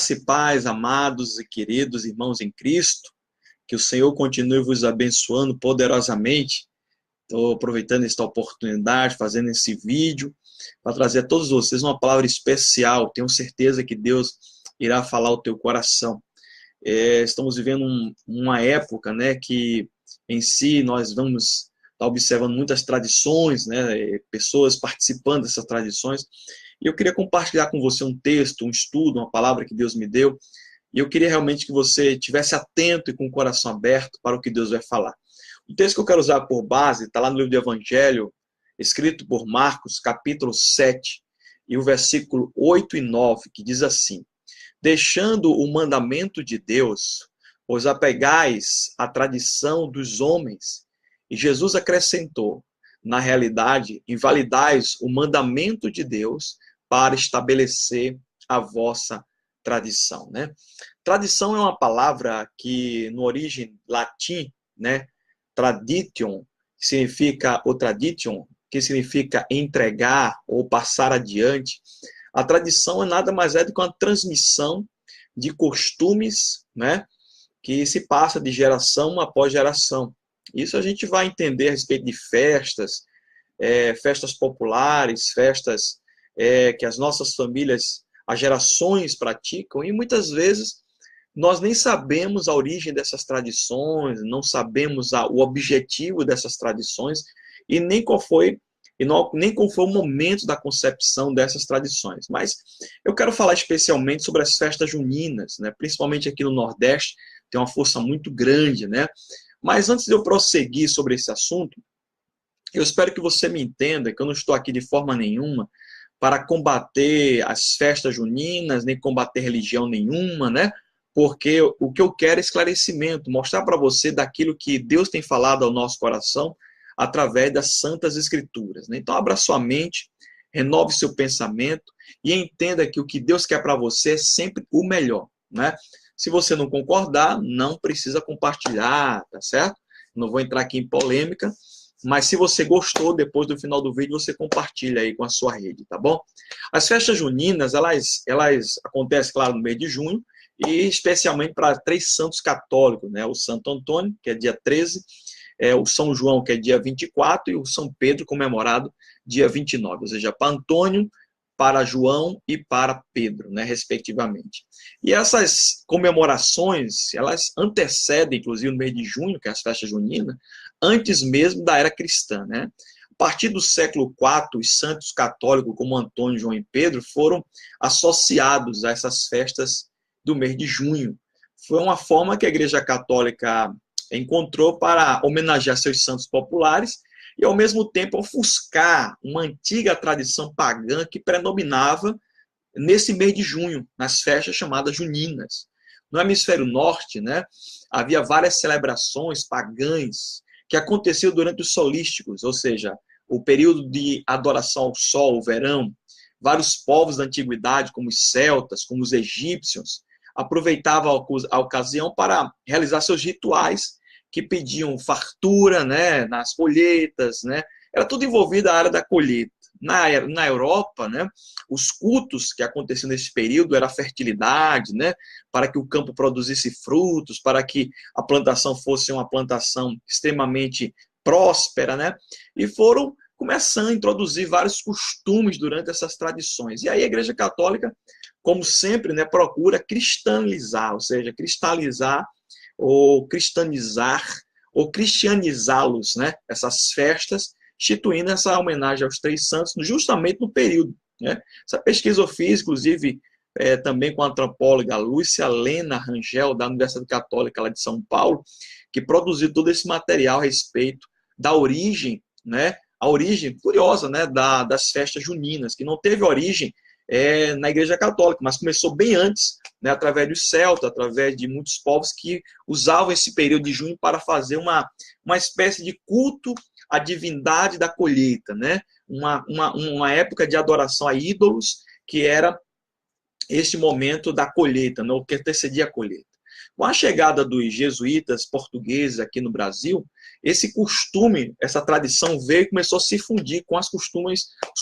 Graça e paz, amados e queridos irmãos em Cristo, que o Senhor continue vos abençoando poderosamente. Estou aproveitando esta oportunidade, fazendo esse vídeo, para trazer a todos vocês uma palavra especial. Tenho certeza que Deus irá falar ao teu coração. Estamos vivendo uma época, né, que em si nós vamos estar observando muitas tradições, né, pessoas participando dessas tradições. E eu queria compartilhar com você um texto, um estudo, uma palavra que Deus me deu. E eu queria realmente que você estivesse atento e com o coração aberto para o que Deus vai falar. O texto que eu quero usar por base está lá no livro do Evangelho, escrito por Marcos, capítulo 7, e o versículo 8 e 9, que diz assim: deixando o mandamento de Deus, vos apegais à tradição dos homens. E Jesus acrescentou: na realidade, invalidais o mandamento de Deus para estabelecer a vossa tradição, né? Tradição é uma palavra que, no origem latim, né, tradition, significa o tradition, que significa entregar ou passar adiante. A tradição é nada mais é do que uma transmissão de costumes, né, que se passa de geração após geração. Isso a gente vai entender a respeito de festas, festas populares, festas que as nossas famílias, as gerações praticam, e muitas vezes nós nem sabemos a origem dessas tradições, não sabemos o objetivo dessas tradições, e nem qual foi o momento da concepção dessas tradições. Mas eu quero falar especialmente sobre as festas juninas, né? Principalmente aqui no Nordeste, tem uma força muito grande, né? Mas antes de eu prosseguir sobre esse assunto, eu espero que você me entenda que eu não estou aqui de forma nenhuma para combater as festas juninas, nem combater religião nenhuma, né? Porque o que eu quero é esclarecimento, mostrar para você daquilo que Deus tem falado ao nosso coração através das Santas Escrituras, né? Então, abra sua mente, renove seu pensamento e entenda que o que Deus quer para você é sempre o melhor, né? Se você não concordar, não precisa compartilhar, tá certo? Não vou entrar aqui em polêmica, mas se você gostou, depois do final do vídeo, você compartilha aí com a sua rede, tá bom? As festas juninas, elas acontecem, claro, no mês de junho, e especialmente para 3 santos católicos, né? O Santo Antônio, que é dia 13, o São João, que é dia 24, e o São Pedro, comemorado dia 29, ou seja, para Antônio, para João e para Pedro, né, respectivamente. E essas comemorações, elas antecedem, inclusive, no mês de junho, que é as festas juninas, antes mesmo da era cristã, né? A partir do século IV, os santos católicos, como Antônio, João e Pedro, foram associados a essas festas do mês de junho. Foi uma forma que a Igreja Católica encontrou para homenagear seus santos populares e, ao mesmo tempo, ofuscar uma antiga tradição pagã que predominava nesse mês de junho, nas festas chamadas juninas. No hemisfério norte, né, havia várias celebrações pagãs que aconteciam durante os solísticos, ou seja, o período de adoração ao sol, o verão. Vários povos da antiguidade, como os celtas, como os egípcios, aproveitavam a ocasião para realizar seus rituais que pediam fartura, né, nas colheitas, né? Era tudo envolvido a área da colheita. Na Europa, né, os cultos que aconteciam nesse período era a fertilidade, né, para que o campo produzisse frutos, para que a plantação fosse uma plantação extremamente próspera, né, e foram começando a introduzir vários costumes durante essas tradições. E aí a Igreja Católica, como sempre, né, procura cristalizar, ou seja, cristalizar ou cristianizar ou cristianizá-los, né, essas festas, instituindo essa homenagem aos 3 santos justamente no período, né? Essa pesquisa eu fiz, inclusive, também com a antropóloga Lúcia Lena Rangel, da Universidade Católica lá de São Paulo, que produziu todo esse material a respeito da origem, né? A origem curiosa, né, das festas juninas, que não teve origem na Igreja Católica, mas começou bem antes, né, através dos celtas, através de muitos povos que usavam esse período de junho para fazer uma espécie de culto à divindade da colheita, né? Uma época de adoração a ídolos, que era este momento da colheita, né, o que antecedia a colheita. Com a chegada dos jesuítas portugueses aqui no Brasil, esse costume, essa tradição veio e começou a se fundir com os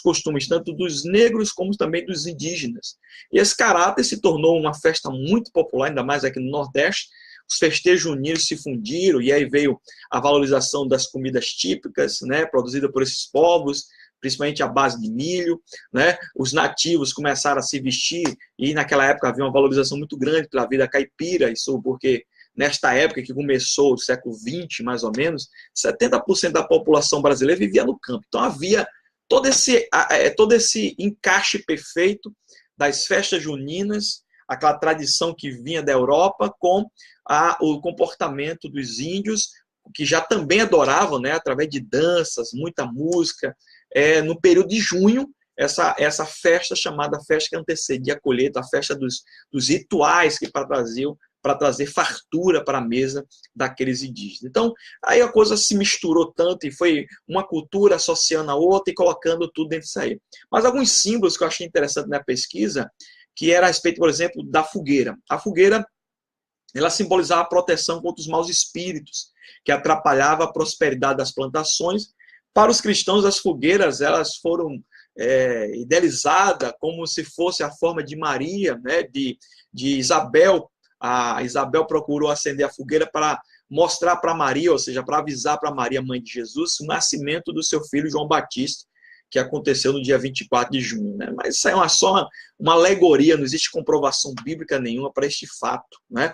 costumes tanto dos negros como também dos indígenas. E esse caráter se tornou uma festa muito popular, ainda mais aqui no Nordeste. Os festejos juninos se fundiram, e aí veio a valorização das comidas típicas, né, produzidas por esses povos, principalmente a base de milho, né? Os nativos começaram a se vestir, e naquela época havia uma valorização muito grande pela vida caipira, isso porque nesta época que começou o século XX, mais ou menos, 70% da população brasileira vivia no campo. Então havia todo esse encaixe perfeito das festas juninas, aquela tradição que vinha da Europa, com o comportamento dos índios, que já também adoravam, né, através de danças, muita música. No período de junho, essa festa chamada festa que antecedia a colheita, a festa dos rituais que para trazer fartura para a mesa daqueles indígenas. Então, aí a coisa se misturou tanto e foi uma cultura associando a outra e colocando tudo dentro disso aí. Mas alguns símbolos que eu achei interessante na pesquisa, que era a respeito, por exemplo, da fogueira. A fogueira, ela simbolizava a proteção contra os maus espíritos, que atrapalhava a prosperidade das plantações. Para os cristãos, as fogueiras elas foram idealizadas como se fosse a forma de Maria, né, de Isabel. A Isabel procurou acender a fogueira para mostrar para Maria, ou seja, para avisar para Maria, mãe de Jesus, o nascimento do seu filho João Batista, que aconteceu no dia 24 de junho. Né? Mas isso é só uma alegoria, não existe comprovação bíblica nenhuma para este fato. Né?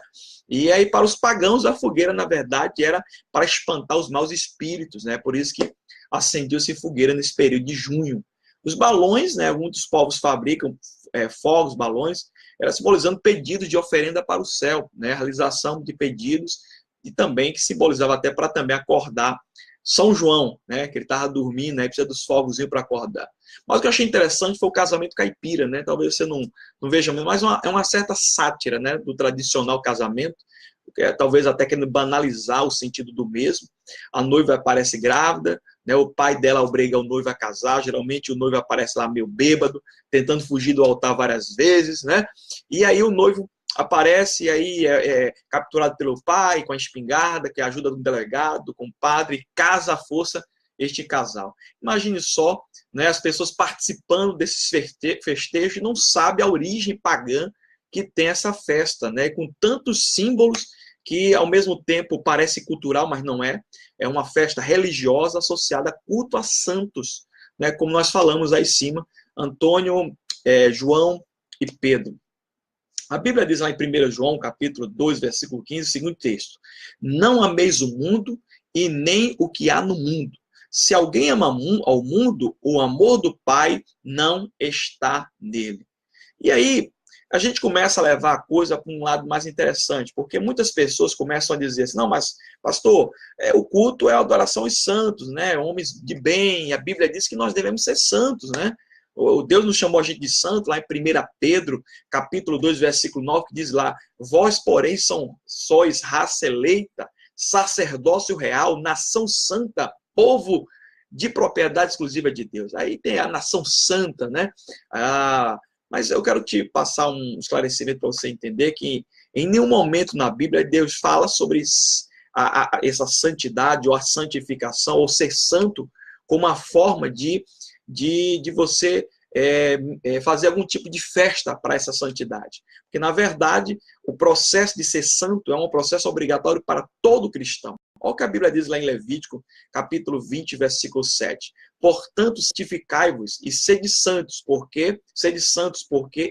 E aí, para os pagãos, a fogueira, na verdade, era para espantar os maus espíritos. Né? Por isso que acendiu-se fogueira nesse período de junho. Os balões, né? Muitos povos fabricam fogos, balões, era simbolizando pedidos de oferenda para o céu, né? A realização de pedidos, e também que simbolizava até para também acordar São João, né? Que ele estava dormindo, né? Precisa dos fogos para acordar. Mas o que eu achei interessante foi o casamento caipira, né? Talvez você não veja mesmo, mas é uma certa sátira, né? Do tradicional casamento, talvez até querendo banalizar o sentido do mesmo. A noiva aparece grávida, né? O pai dela obriga o noivo a casar, geralmente o noivo aparece lá meio bêbado, tentando fugir do altar várias vezes, né? E aí o noivo aparece, e aí é capturado pelo pai, com a espingarda, que é a ajuda do delegado, do compadre, casa à força este casal. Imagine só, né, as pessoas participando desses festejos e não sabem a origem pagã que tem essa festa, né, com tantos símbolos que ao mesmo tempo parece cultural, mas não é. É uma festa religiosa associada a culto a santos, né, como nós falamos aí em cima, Antônio, João e Pedro. A Bíblia diz lá em 1 João, capítulo 2, versículo 15, o seguinte texto: não ameis o mundo e nem o que há no mundo. Se alguém ama ao mundo, o amor do Pai não está nele. E aí, a gente começa a levar a coisa para um lado mais interessante, porque muitas pessoas começam a dizer assim, não, mas, pastor, o culto é a adoração aos santos, né? Homens de bem, a Bíblia diz que nós devemos ser santos, né? O Deus nos chamou a gente de santo, lá em 1 Pedro, capítulo 2, versículo 9, que diz lá, vós, porém, sois raça eleita, sacerdócio real, nação santa, povo de propriedade exclusiva de Deus. Aí tem a nação santa, né? Mas eu quero te passar um esclarecimento para você entender que em nenhum momento na Bíblia Deus fala sobre essa santidade ou a santificação ou ser santo como uma forma de você fazer algum tipo de festa para essa santidade. Porque, na verdade, o processo de ser santo é um processo obrigatório para todo cristão. Olha o que a Bíblia diz lá em Levítico, capítulo 20, versículo 7. Portanto, santificai-vos e sede santos, porque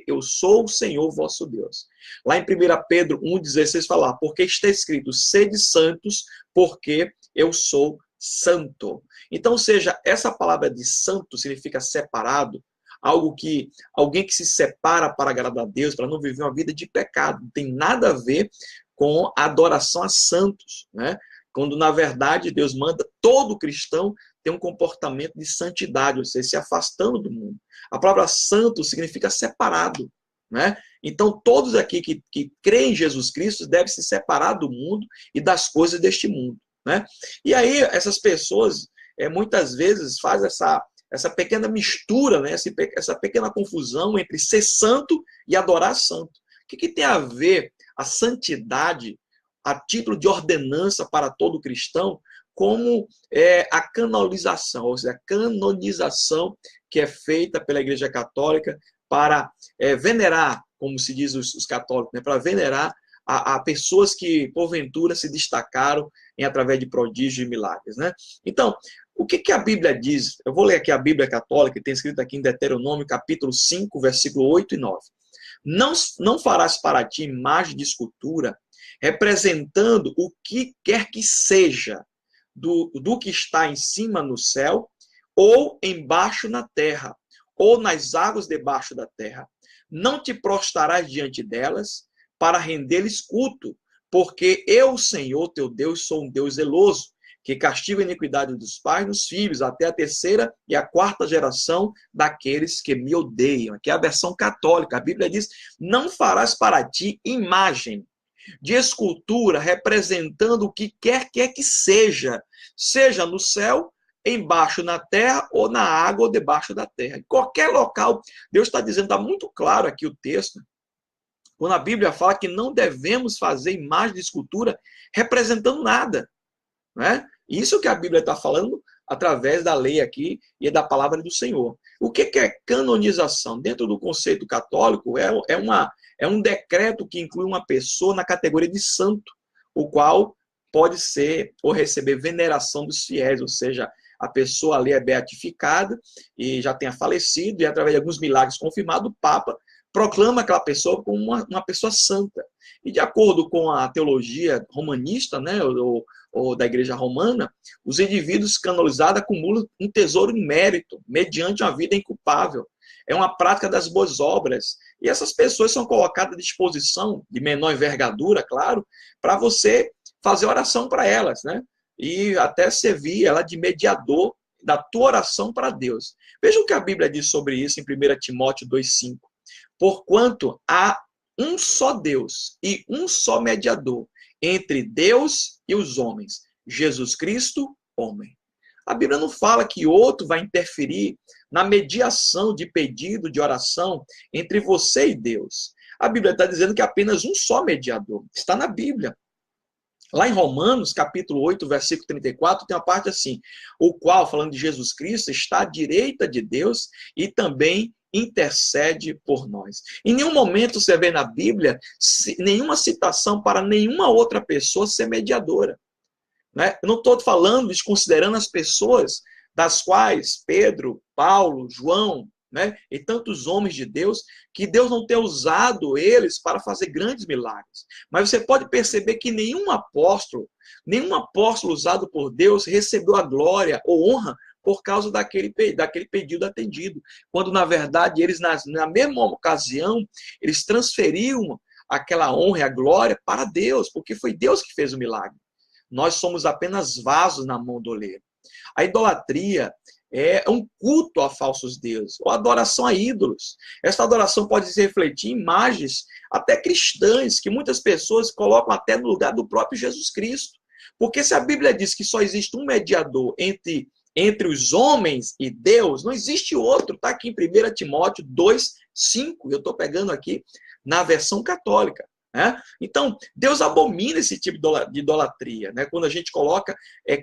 eu sou o Senhor vosso Deus. Lá em 1 Pedro 1,16 fala, porque está escrito, sede santos, porque eu sou santo. Então, ou seja, essa palavra de santo significa separado, alguém que se separa para agradar a Deus, para não viver uma vida de pecado. Não tem nada a ver com a adoração a santos, né? Quando, na verdade, Deus manda todo cristão ter um comportamento de santidade, ou seja, se afastando do mundo. A palavra santo significa separado, né? Então, todos aqui que creem em Jesus Cristo devem se separar do mundo e das coisas deste mundo, né? E aí, essas pessoas, muitas vezes, fazem essa pequena mistura, né? Essa pequena confusão entre ser santo e adorar santo. O que tem a ver a santidade a título de ordenança para todo cristão, como a canonização, ou seja, a canonização que é feita pela Igreja Católica para venerar, como se diz os católicos, né, para venerar a pessoas que, porventura, se destacaram através de prodígios e milagres. Né? Então, o que a Bíblia diz? Eu vou ler aqui a Bíblia Católica, que tem escrito aqui em Deuteronômio, capítulo 5, versículo 8 e 9. Não farás para ti imagem de escultura, representando o que quer que seja, do que está em cima no céu, ou embaixo na terra, ou nas águas debaixo da terra. Não te prostrarás diante delas, para render-lhes culto, porque eu, Senhor, teu Deus, sou um Deus zeloso, que castiga a iniquidade dos pais nos filhos, até a terceira e a quarta geração daqueles que me odeiam. Aqui é a versão católica. A Bíblia diz, não farás para ti imagem de escultura representando o que quer que seja no céu, embaixo na terra, ou na água, ou debaixo da terra. Em qualquer local, Deus está dizendo, está muito claro aqui o texto, quando a Bíblia fala que não devemos fazer imagem de escultura representando nada. Né? Isso que a Bíblia está falando através da lei aqui e da palavra do Senhor. O que é canonização? Dentro do conceito católico, é um decreto que inclui uma pessoa na categoria de santo, o qual pode ser ou receber veneração dos fiéis, ou seja, a pessoa ali é beatificada e já tenha falecido, e através de alguns milagres confirmados, o Papa proclama aquela pessoa como uma pessoa santa. E de acordo com a teologia romanista, né, ou da Igreja Romana, os indivíduos canonizados acumulam um tesouro em mérito, mediante uma vida inculpável. É uma prática das boas obras. E essas pessoas são colocadas à disposição, de menor envergadura, claro, para você fazer oração para elas, né? E até servir ela de mediador da tua oração para Deus. Veja o que a Bíblia diz sobre isso em 1 Timóteo 2,5. Porquanto há um só Deus e um só mediador entre Deus e os homens, Jesus Cristo, homem. A Bíblia não fala que outro vai interferir na mediação de pedido, de oração entre você e Deus. A Bíblia está dizendo que é apenas um só mediador. Está na Bíblia. Lá em Romanos, capítulo 8, versículo 34, tem uma parte assim, o qual, falando de Jesus Cristo, está à direita de Deus e também intercede por nós. Em nenhum momento você vê na Bíblia nenhuma citação para nenhuma outra pessoa ser mediadora. Né? Eu não estou falando, desconsiderando as pessoas das quais Pedro, Paulo, João, né, e tantos homens de Deus, que Deus não tem usado eles para fazer grandes milagres. Mas você pode perceber que nenhum apóstolo usado por Deus recebeu a glória ou honra por causa daquele pedido atendido. Quando, na verdade, eles, na mesma ocasião, eles transferiam aquela honra e a glória para Deus, porque foi Deus que fez o milagre. Nós somos apenas vasos na mão do oleiro. A idolatria é um culto a falsos deuses, ou adoração a ídolos. Essa adoração pode se refletir em imagens até cristãs, que muitas pessoas colocam até no lugar do próprio Jesus Cristo. Porque se a Bíblia diz que só existe um mediador entre os homens e Deus, não existe outro. Está aqui em 1 Timóteo 2,5. Eu estou pegando aqui na versão católica. Né? Então, Deus abomina esse tipo de idolatria. Né? Quando a gente coloca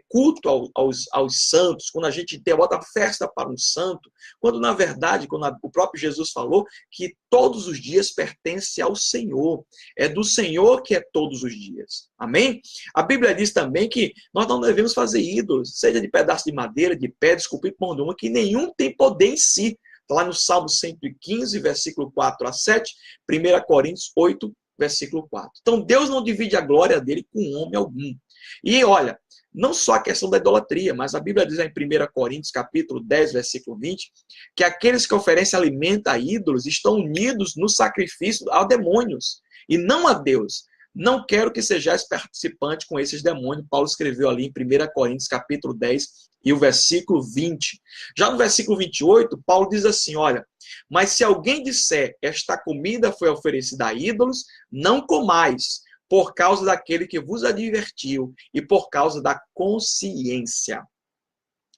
culto aos santos, quando a gente bota festa para um santo, quando, na verdade, quando o próprio Jesus falou que todos os dias pertence ao Senhor. É do Senhor que é todos os dias. Amém? A Bíblia diz também que nós não devemos fazer ídolos, seja de pedaço de madeira, de pedra, esculpido por mão de uma, que nenhum tem poder em si. Está lá no Salmo 115, versículo 4 a 7, 1 Coríntios 8, versículo 4. Então, Deus não divide a glória dele com homem algum. E, olha, não só a questão da idolatria, mas a Bíblia diz em 1 Coríntios, capítulo 10, versículo 20, que aqueles que oferecem alimento a ídolos estão unidos no sacrifício a demônios, e não a Deus. Não quero que sejais participante com esses demônios. Paulo escreveu ali em 1 Coríntios, capítulo 10, e o versículo 20. Já no versículo 28, Paulo diz assim, olha, mas se alguém disser, esta comida foi oferecida a ídolos, não comais, por causa daquele que vos advertiu e por causa da consciência.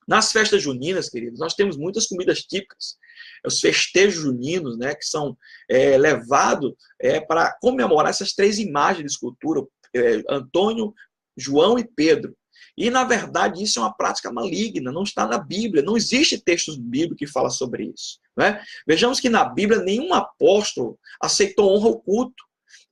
Nas festas juninas, queridos, nós temos muitas comidas típicas. Os festejos juninos, né, que são levados para comemorar essas três imagens de escultura, Antônio, João e Pedro. E, na verdade, isso é uma prática maligna, não está na Bíblia, não existe texto bíblico que fala sobre isso. Né? Vejamos que na Bíblia nenhum apóstolo aceitou honra ao culto.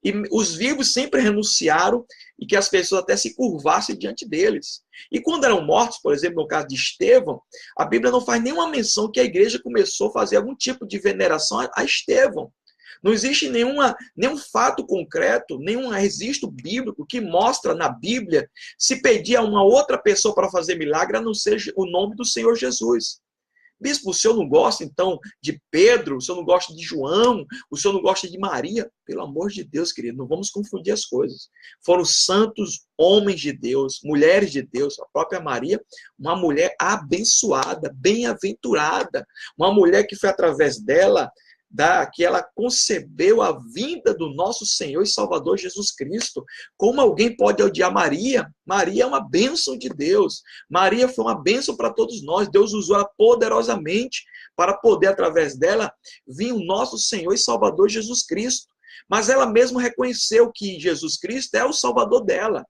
E os vivos sempre renunciaram e que as pessoas até se curvassem diante deles. E quando eram mortos, por exemplo, no caso de Estevão, a Bíblia não faz nenhuma menção que a igreja começou a fazer algum tipo de veneração a Estevão. Não existe nenhum fato concreto, nenhum registro bíblico que mostra na Bíblia se pedir a uma outra pessoa para fazer milagre, a não ser o nome do Senhor Jesus. Bispo, o senhor não gosta, então, de Pedro? O senhor não gosta de João? O senhor não gosta de Maria? Pelo amor de Deus, querido, não vamos confundir as coisas. Foram santos homens de Deus, mulheres de Deus. A própria Maria, uma mulher abençoada, bem-aventurada. Uma mulher que foi através dela que ela concebeu a vinda do nosso Senhor e Salvador Jesus Cristo. Como alguém pode odiar Maria? Maria é uma bênção de Deus. Maria foi uma bênção para todos nós. Deus usou ela poderosamente para poder, através dela, vir o nosso Senhor e Salvador Jesus Cristo. Mas ela mesma reconheceu que Jesus Cristo é o Salvador dela.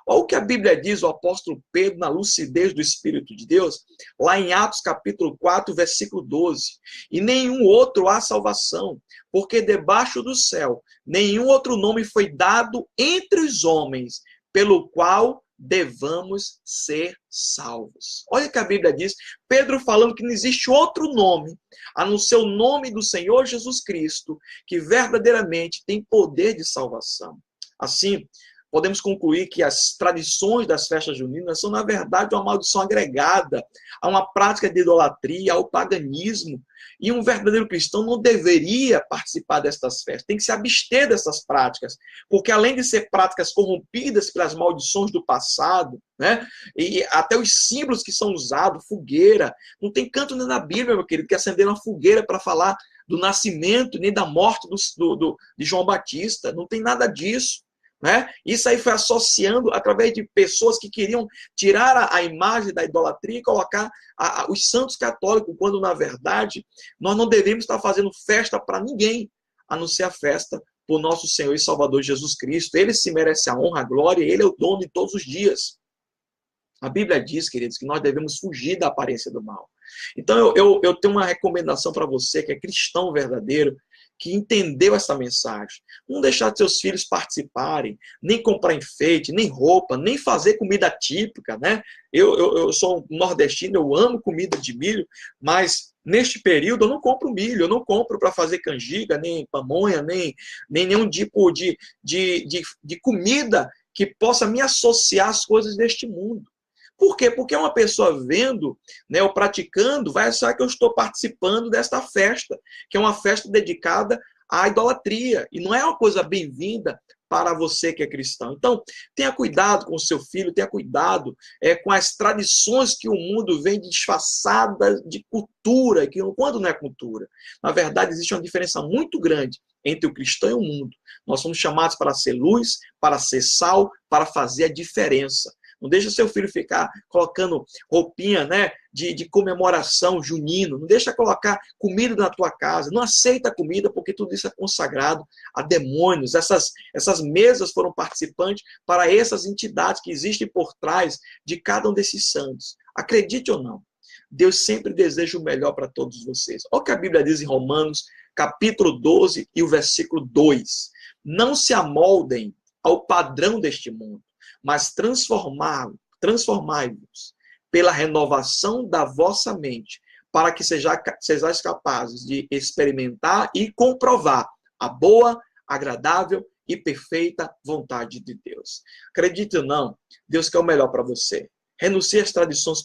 Olha o que a Bíblia diz, o apóstolo Pedro, na lucidez do Espírito de Deus, lá em Atos capítulo 4, versículo 12. E nenhum outro há salvação, porque debaixo do céu nenhum outro nome foi dado entre os homens, pelo qual devamos ser salvos. Olha o que a Bíblia diz, Pedro falando que não existe outro nome, a não ser o nome do Senhor Jesus Cristo, que verdadeiramente tem poder de salvação. Assim, podemos concluir que as tradições das festas juninas são, na verdade, uma maldição agregada a uma prática de idolatria, ao paganismo. E um verdadeiro cristão não deveria participar destas festas, tem que se abster dessas práticas, porque além de ser práticas corrompidas pelas maldições do passado, né, e até os símbolos que são usados, fogueira, não tem canto nem na Bíblia, meu querido, que acender uma fogueira para falar do nascimento, nem da morte de João Batista, não tem nada disso. Né? Isso aí foi associando através de pessoas que queriam tirar a imagem da idolatria e colocar os santos católicos, quando na verdade nós não devemos estar fazendo festa para ninguém, a não ser a festa por nosso Senhor e Salvador Jesus Cristo. Ele se merece a honra, a glória, ele é o dono de todos os dias. A Bíblia diz, queridos, que nós devemos fugir da aparência do mal. Então eu tenho uma recomendação para você que é cristão verdadeiro, que entendeu essa mensagem. Não deixar seus filhos participarem, nem comprar enfeite, nem roupa, nem fazer comida típica, né? Eu sou nordestino, eu amo comida de milho, mas neste período eu não compro milho, eu não compro para fazer canjica, nem pamonha, nem nenhum tipo de comida que possa me associar às coisas deste mundo. Por quê? Porque uma pessoa vendo, né, ou praticando, vai achar que eu estou participando desta festa, que é uma festa dedicada à idolatria. E não é uma coisa bem-vinda para você que é cristão. Então, tenha cuidado com o seu filho, tenha cuidado com as tradições que o mundo vem disfarçadas de cultura, que quando não é cultura. Na verdade, existe uma diferença muito grande entre o cristão e o mundo. Nós somos chamados para ser luz, para ser sal, para fazer a diferença. Não deixa seu filho ficar colocando roupinha, né, de comemoração junino. Não deixa colocar comida na tua casa. Não aceita comida porque tudo isso é consagrado a demônios. Essas mesas foram participantes para essas entidades que existem por trás de cada um desses santos. Acredite ou não, Deus sempre deseja o melhor para todos vocês. Olha o que a Bíblia diz em Romanos, capítulo 12 e o versículo 2. Não se amoldem ao padrão deste mundo, mas transformai-vos pela renovação da vossa mente, para que sejais capazes de experimentar e comprovar a boa, agradável e perfeita vontade de Deus. Acredite ou não, Deus quer o melhor para você. Renuncie às tradições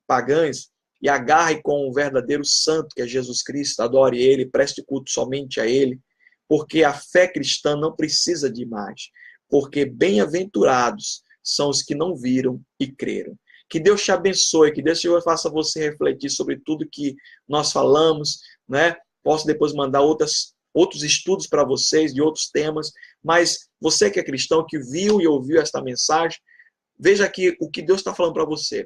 pagãs e agarre com o verdadeiro santo, que é Jesus Cristo. Adore Ele, preste culto somente a Ele, porque a fé cristã não precisa de imagem. Porque bem-aventurados são os que não viram e creram. Que Deus te abençoe, que Deus faça você refletir sobre tudo que nós falamos, né? Posso depois mandar outros estudos para vocês de outros temas, mas você que é cristão, que viu e ouviu esta mensagem, veja aqui o que Deus está falando para você.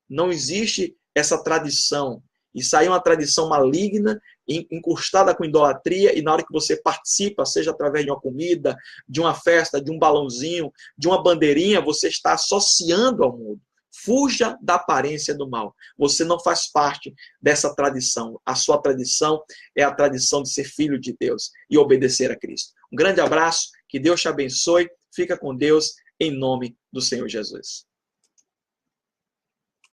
Não existe essa tradição Isso aí é uma tradição maligna, encrustada com idolatria, e na hora que você participa, seja através de uma comida, de uma festa, de um balãozinho, de uma bandeirinha, você está associando ao mundo. Fuja da aparência do mal. Você não faz parte dessa tradição. A sua tradição é a tradição de ser filho de Deus e obedecer a Cristo. Um grande abraço, que Deus te abençoe. Fica com Deus, em nome do Senhor Jesus.